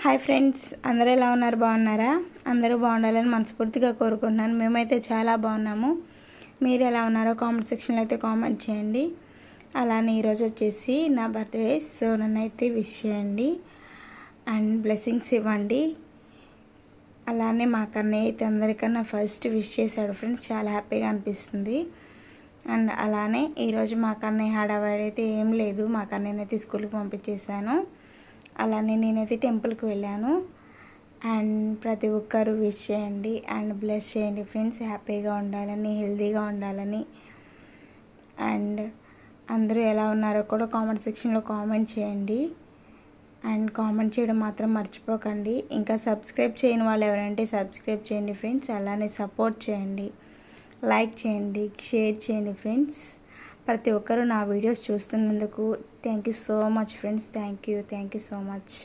Hi friends, అందరూ ఎలా ఉన్నారు? బాగున్నారా? అందరూ బాగుండాలని మనస్ఫూర్తిగా కోరుకుంటున్నాను. మేమైతే చాలా బాగున్నాము. మీరు ఎలా ఉన్నారో కామెంట్ సెక్షన్లో అయితే కామెంట్ చేయండి. అలానే ఈరోజు వచ్చేసి నా బర్త్డే, సో నన్నైతే విష్ చేయండి అండ్ బ్లెస్సింగ్స్ ఇవ్వండి. అలానే మా కన్నయ్య అయితే అందరికన్నా ఫస్ట్ విష్ చేశాడు ఫ్రెండ్స్. చాలా హ్యాపీగా అనిపిస్తుంది. అండ్ అలానే ఈరోజు మా కన్నయ్య హడావిడి అయితే ఏం లేదు. మా కన్నయ్యనైతే స్కూల్కి పంపించేశాను. అలానే నేనైతే టెంపుల్కి వెళ్ళాను. అండ్ ప్రతి ఒక్కరు విష్ చేయండి అండ్ బ్లెస్ చేయండి ఫ్రెండ్స్. హ్యాపీగా ఉండాలని, హెల్తీగా ఉండాలని. అండ్ అందరూ ఎలా ఉన్నారో కూడా కామెంట్ సెక్షన్లో కామెంట్ చేయండి. అండ్ కామెంట్ చేయడం మాత్రం మర్చిపోకండి. ఇంకా సబ్స్క్రైబ్ చేయని వాళ్ళు ఎవరంటే సబ్స్క్రైబ్ చేయండి ఫ్రెండ్స్. అలానే సపోర్ట్ చేయండి, లైక్ చేయండి, షేర్ చేయండి ఫ్రెండ్స్. ప్రతి ఒక్కరూ నా వీడియోస్ చూస్తున్నందుకు thank you so much friends. Thank you so much.